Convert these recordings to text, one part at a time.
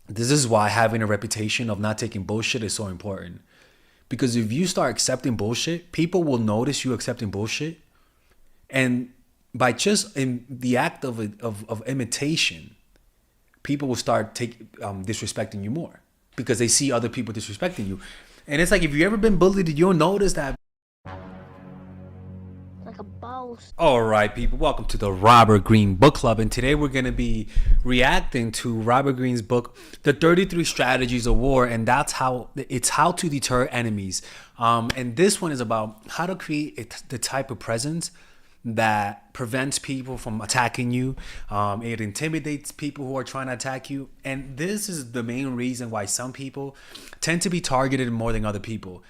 This is why having a reputation of not taking bullshit is so important. Because if you start accepting bullshit, people will notice you accepting bullshit. And by just in the act of imitation, people will start disrespecting you more because they see other people disrespecting you. And it's like, if you ever been bullied, you'll notice that. Like a boss. All right, people, welcome to the Robert Greene Book Club. And today we're going to be reacting to Robert Greene's book, The 33 Strategies of War. And that's how to deter enemies. And this one is about how to create the type of presence that prevents people from attacking you. It intimidates people who are trying to attack you. And this is the main reason why some people tend to be targeted more than other people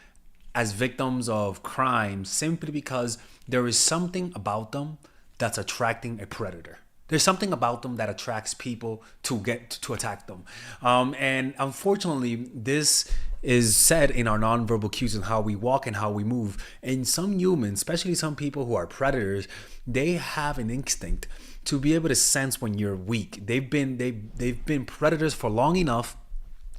as victims of crime, simply because there is something about them that's attracting a predator. There's something about them that attracts people to attack them. And unfortunately, this is said in our nonverbal cues and how we walk and how we move. And some humans, especially some people who are predators, they have an instinct to be able to sense when you're weak. They've been predators for long enough.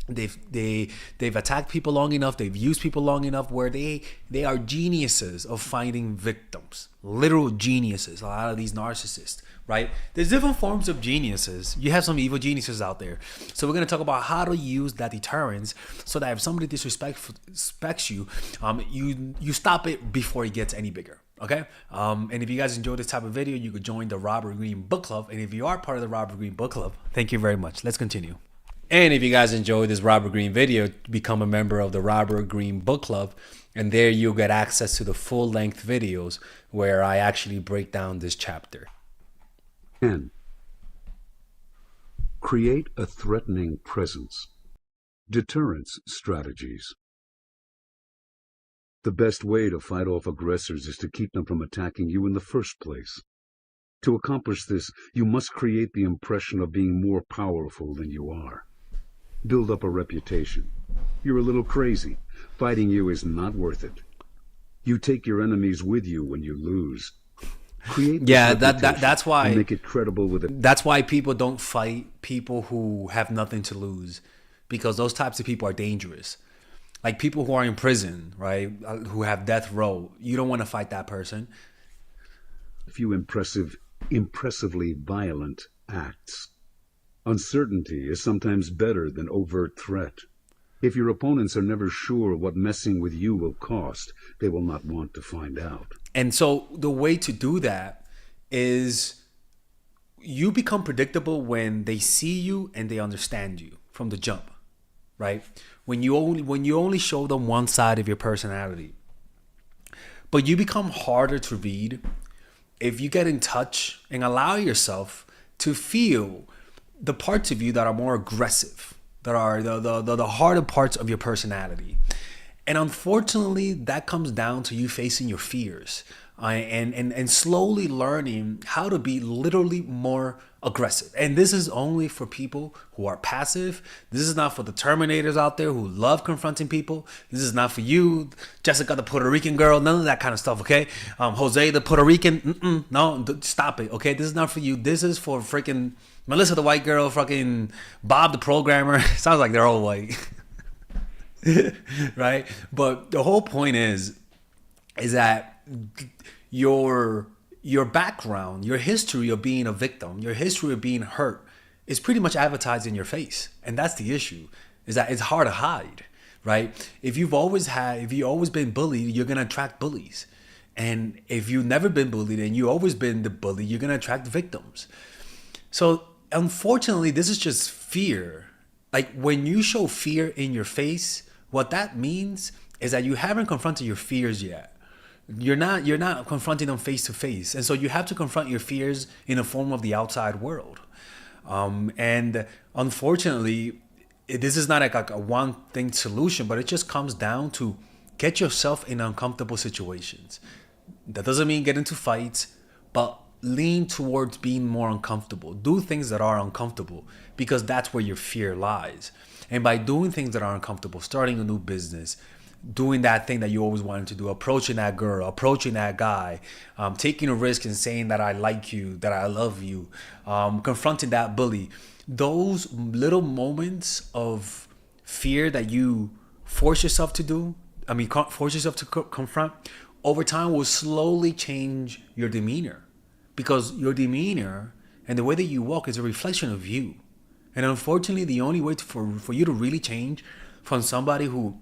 They've attacked people long enough, they've used people long enough, where they are geniuses of finding victims, literal geniuses. A lot of these narcissists, right? There's different forms of geniuses. You have some evil geniuses out there. So we're going to talk about how to use that deterrence so that if somebody disrespects you, you stop it before it gets any bigger. Okay. And if you guys enjoy this type of video, you could join the Robert Greene Book Club. And if you are part of the Robert Greene Book Club, thank you very much. Let's continue. And if you guys enjoyed this Robert Greene video, become a member of the Robert Greene Book Club. And there you'll get access to the full-length videos where I actually break down this chapter. 10. Create a threatening presence. Deterrence strategies. The best way to fight off aggressors is to keep them from attacking you in the first place. To accomplish this, you must create the impression of being more powerful than you are. Build up a reputation. You're a little crazy. Fighting you is not worth it. You take your enemies with you when you lose. Create That's why and make it credible with it. That's why people don't fight people who have nothing to lose, because those types of people are dangerous. Like people who are in prison, right? Who have death row. You don't want to fight that person. A few impressively violent acts. Uncertainty is sometimes better than overt threat. If your opponents are never sure what messing with you will cost, they will not want to find out. And so the way to do that is you become predictable when they see you and they understand you from the jump, right? When you only show them one side of your personality. But you become harder to read if you get in touch and allow yourself to feel the parts of you that are more aggressive, that are the harder parts of your personality. And unfortunately, that comes down to you facing your fears and slowly learning how to be literally more aggressive. And this is only for people who are passive. This is not for the Terminators out there who love confronting people. This is not for you, Jessica, the Puerto Rican girl, none of that kind of stuff, okay? Jose, the Puerto Rican, no, stop it, okay? This is not for you. This is for freaking Melissa, the white girl, fucking Bob, the programmer. Sounds like they're all white. Right? But the whole point is that your background, your history of being a victim, your history of being hurt is pretty much advertised in your face. And that's the issue, is that it's hard to hide, right? If you've always been bullied, you're going to attract bullies. And if you've never been bullied and you've always been the bully, you're going to attract victims. So unfortunately, this is just fear. Like when you show fear in your face, what that means is that you haven't confronted your fears yet. You're not confronting them face to face. And so you have to confront your fears in the form of the outside world. And unfortunately, this is not like a one thing solution, but it just comes down to get yourself in uncomfortable situations. That doesn't mean get into fights, but lean towards being more uncomfortable. Do things that are uncomfortable, because that's where your fear lies. And by doing things that are uncomfortable, starting a new business, doing that thing that you always wanted to do, approaching that girl, approaching that guy, taking a risk and saying that I like you, that I love you, confronting that bully, those little moments of fear that you force yourself to do, force yourself to confront, over time will slowly change your demeanor, because your demeanor and the way that you walk is a reflection of you. And unfortunately, the only way for you to really change from somebody who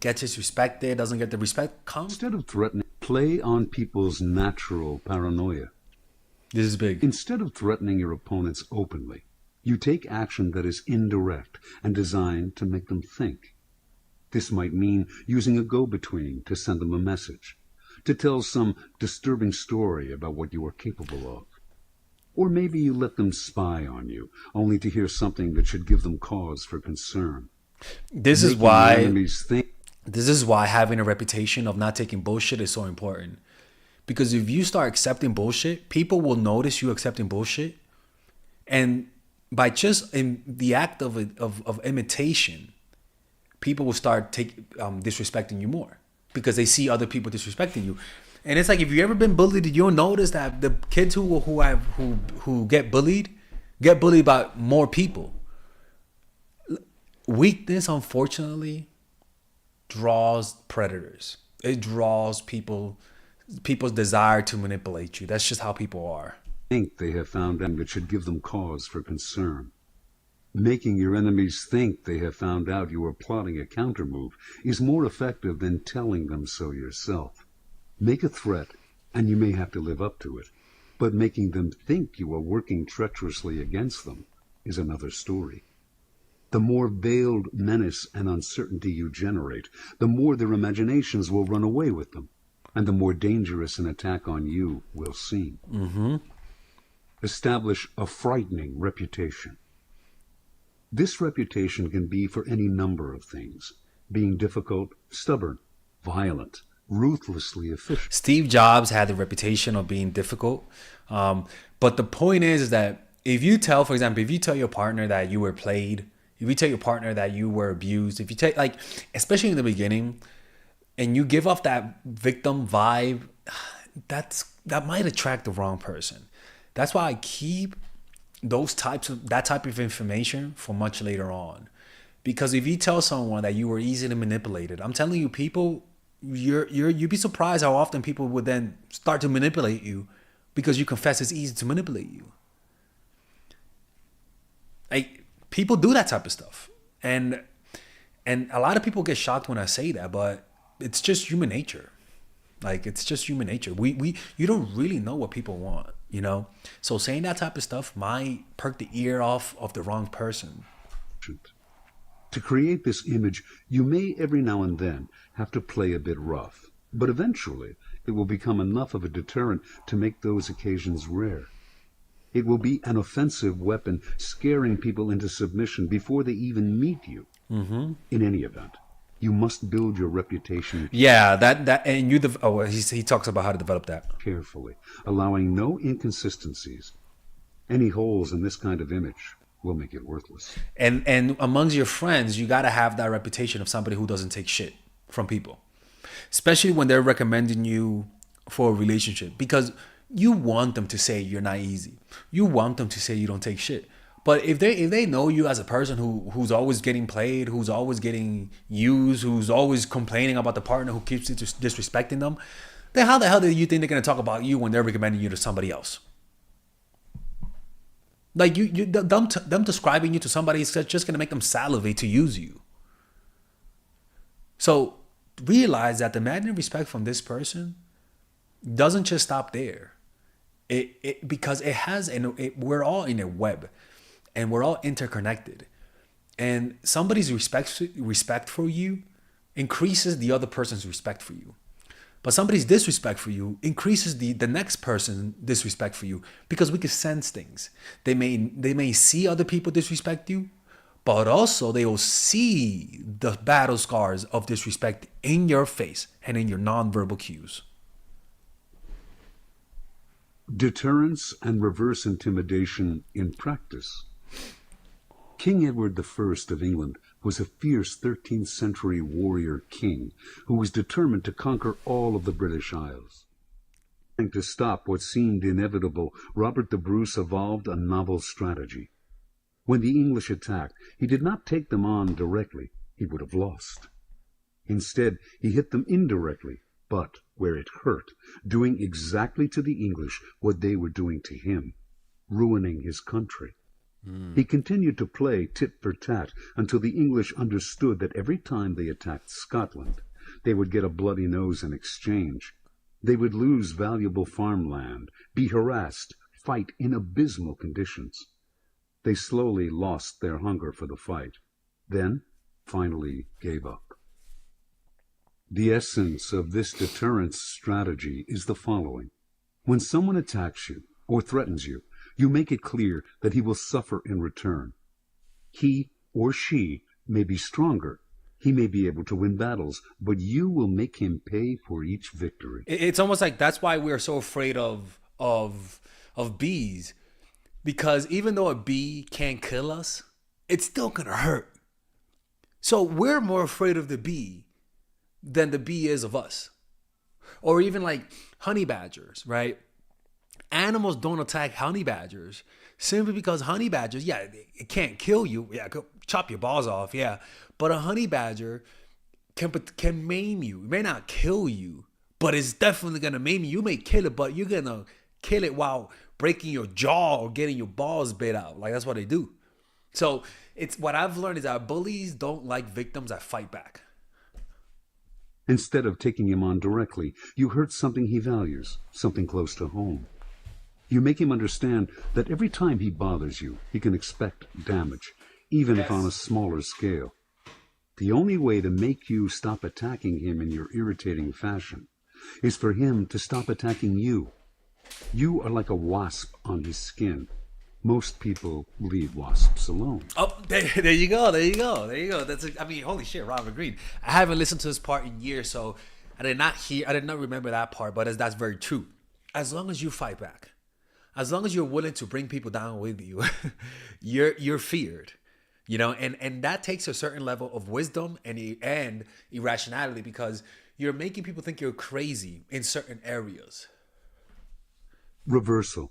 gets disrespected, doesn't get the respect, comes. Instead of threatening, play on people's natural paranoia. This is big. Instead of threatening your opponents openly, you take action that is indirect and designed to make them think. This might mean using a go-between to send them a message, to tell some disturbing story about what you are capable of. Or maybe you let them spy on you, only to hear something that should give them cause for concern. This is Making your why enemies think. this is why having a reputation of not taking bullshit is so important. Because if you start accepting bullshit, people will notice you accepting bullshit, and by just in the act of imitation, people will start disrespecting you more because they see other people disrespecting you. And it's like, if you ever been bullied, you'll notice that the kids who get bullied by more people. Weakness, unfortunately, draws predators. It draws people's desire to manipulate you. That's just how people are. Think they have found out that should give them cause for concern. Making your enemies think they have found out you are plotting a countermove is more effective than telling them so yourself. Make a threat, and you may have to live up to it, but making them think you are working treacherously against them is another story. The more veiled menace and uncertainty you generate, the more their imaginations will run away with them, and the more dangerous an attack on you will seem. Establish a frightening reputation. This reputation can be for any number of things: being difficult, stubborn, violent, ruthlessly efficient. Steve Jobs had the reputation of being difficult. But the point is that if you tell your partner that you were played, if you tell your partner that you were abused, if you take, like, especially in the beginning, and you give off that victim vibe, that might attract the wrong person. That's why I keep that type of information for much later on. Because if you tell someone that you were easily manipulated, I'm telling you, people, you'd be surprised how often people would then start to manipulate you because you confess it's easy to manipulate you. Like, people do that type of stuff. And a lot of people get shocked when I say that, but it's just human nature. Like, it's just human nature. You don't really know what people want, you know? So saying that type of stuff might perk the ear off of the wrong person. To create this image, you may every now and then have to play a bit rough, but eventually it will become enough of a deterrent to make those occasions rare. It will be an offensive weapon, scaring people into submission before they even meet you. In any event, you must build your reputation. Yeah, and he talks about how to develop that Carefully, allowing no inconsistencies. Any holes in this kind of image will make it worthless. And amongst your friends, you got to have that reputation of somebody who doesn't take shit from people, especially when they're recommending you for a relationship, because you want them to say you're not easy. You want them to say you don't take shit. But if they know you as a person who's always getting played, who's always getting used, who's always complaining about the partner who keeps disrespecting them, then how the hell do you think they're going to talk about you when they're recommending you to somebody else? Like, them describing you to somebody is just going to make them salivate to use you. So realize that demanding respect from this person doesn't just stop there. Because we're all in a web, and we're all interconnected. And somebody's respect for you increases the other person's respect for you. But somebody's disrespect for you increases the next person's disrespect for you, because we can sense things. They may see other people disrespect you, but also they will see the battle scars of disrespect in your face and in your nonverbal cues. Deterrence and reverse intimidation in practice. King Edward I of England was a fierce 13th century warrior king who was determined to conquer all of the British Isles. To stop what seemed inevitable, Robert the Bruce evolved a novel strategy. When the English attacked, he did not take them on directly. He would have lost. Instead, he hit them indirectly, but where it hurt, doing exactly to the English what they were doing to him, ruining his country. He continued to play tit for tat until the English understood that every time they attacked Scotland, they would get a bloody nose in exchange. They would lose valuable farmland, be harassed, fight in abysmal conditions. They slowly lost their hunger for the fight, then finally gave up. The essence of this deterrence strategy is the following. When someone attacks you or threatens you, you make it clear that he will suffer in return. He or she may be stronger. He may be able to win battles, but you will make him pay for each victory. It's almost like that's why we're so afraid of bees, because even though a bee can't kill us, it's still gonna hurt. So we're more afraid of the bee than the bee is of us. Or even like honey badgers, right? Animals don't attack honey badgers simply because honey badgers, yeah, it can't kill you. Yeah, go chop your balls off, yeah. But a honey badger can maim you. It may not kill you, but it's definitely gonna maim you. You may kill it, but you're gonna kill it while breaking your jaw or getting your balls bit out. Like that's what they do. So it's what I've learned is that bullies don't like victims that fight back. Instead of taking him on directly, you hurt something he values, something close to home. You make him understand that every time he bothers you, he can expect damage, even if on a smaller scale. The only way to make you stop attacking him in your irritating fashion is for him to stop attacking you. You are like a wasp on his skin. Most people leave wasps alone. Oh, there you go. There you go. There you go. I mean, holy shit, Robert Greene. I haven't listened to this part in years, so I did not remember that part, but that's very true. As long as you fight back, as long as you're willing to bring people down with you, you're feared. You know, and that takes a certain level of wisdom and irrationality, because you're making people think you're crazy in certain areas. Reversal.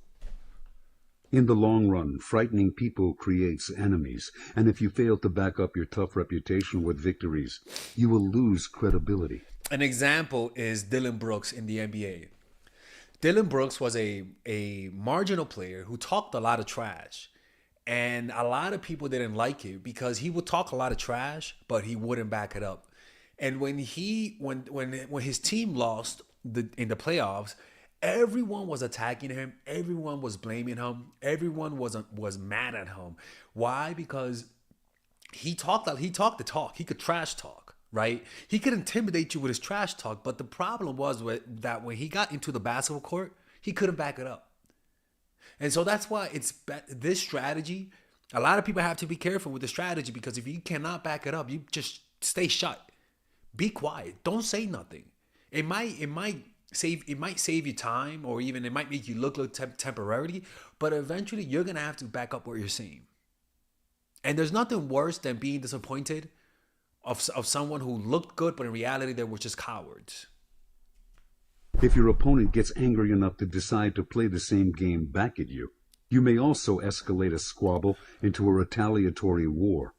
In the long run, frightening people creates enemies, and if you fail to back up your tough reputation with victories, you will lose credibility. An example is Dylan Brooks in the NBA. Dylan Brooks was a marginal player who talked a lot of trash. And a lot of people didn't like it because he would talk a lot of trash, but he wouldn't back it up. And when his team lost in the playoffs, everyone was attacking him. Everyone was blaming him. Everyone was mad at him. Why? Because he talked the talk. He could trash talk, right? He could intimidate you with his trash talk. But the problem was that when he got into the basketball court, he couldn't back it up. And so that's why this strategy. A lot of people have to be careful with the strategy, because if you cannot back it up, you just stay shut. Be quiet. Don't say nothing. It might save you time, or even it might make you look temporarily, but eventually you're gonna have to back up what you're saying. And there's nothing worse than being disappointed of someone who looked good, but in reality they were just cowards. If your opponent gets angry enough to decide to play the same game back at you, you may also escalate a squabble into a retaliatory war.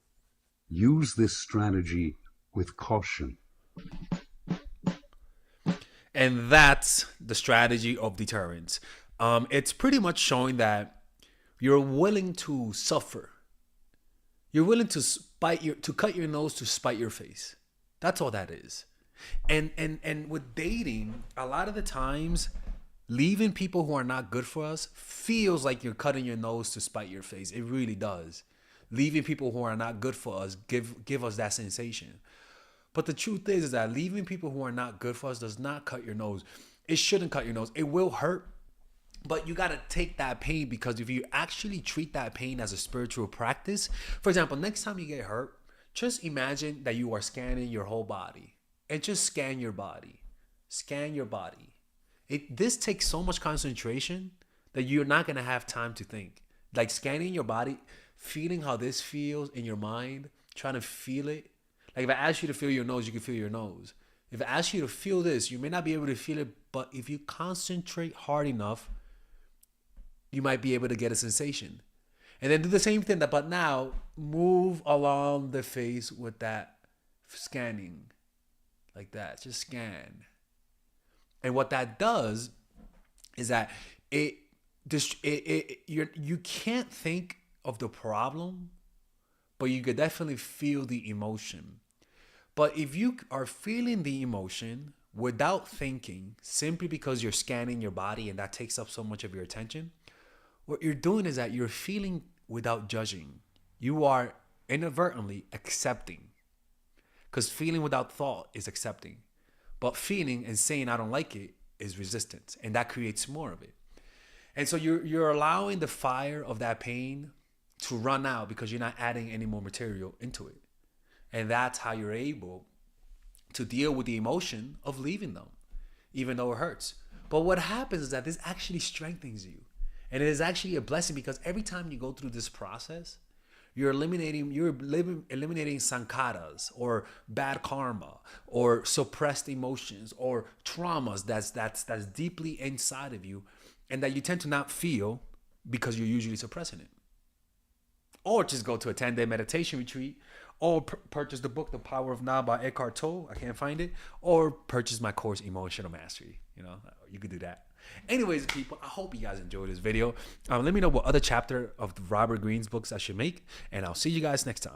Use this strategy with caution. And that's the strategy of deterrence. It's pretty much showing that you're willing to suffer. You're willing to cut your nose to spite your face. That's all that is. And with dating, a lot of the times, leaving people who are not good for us feels like you're cutting your nose to spite your face. It really does. Leaving people who are not good for us give us that sensation. But the truth is that leaving people who are not good for us does not cut your nose. It shouldn't cut your nose. It will hurt, but you got to take that pain, because if you actually treat that pain as a spiritual practice, for example, next time you get hurt, just imagine that you are scanning your whole body. And just scan your body. Scan your body. This takes so much concentration that you're not going to have time to think. Like scanning your body, feeling how this feels in your mind, trying to feel it. Like if I ask you to feel your nose, you can feel your nose. If I ask you to feel this, you may not be able to feel it, but if you concentrate hard enough, you might be able to get a sensation. And then do the same thing, but now move along the face with that scanning, like that. Just scan. And what that does is that you can't think of the problem, but you could definitely feel the emotion. But if you are feeling the emotion without thinking, simply because you're scanning your body and that takes up so much of your attention, what you're doing is that you're feeling without judging. You are inadvertently accepting. Because feeling without thought is accepting. But feeling and saying I don't like it is resistance. And that creates more of it. And so you're allowing the fire of that pain to run out because you're not adding any more material into it. And that's how you're able to deal with the emotion of leaving them, even though it hurts. But what happens is that this actually strengthens you. And it is actually a blessing because every time you go through this process, you're eliminating sankharas or bad karma or suppressed emotions or traumas that's deeply inside of you and that you tend to not feel because you're usually suppressing it. Or just go to a 10-day meditation retreat, or purchase the book The Power of Now by Eckhart Tolle. I can't find it. Or purchase my course Emotional Mastery. You could do that. Anyways, people, I hope you guys enjoyed this video. Let me know what other chapter of Robert Greene's books I should make, and I'll see you guys next time.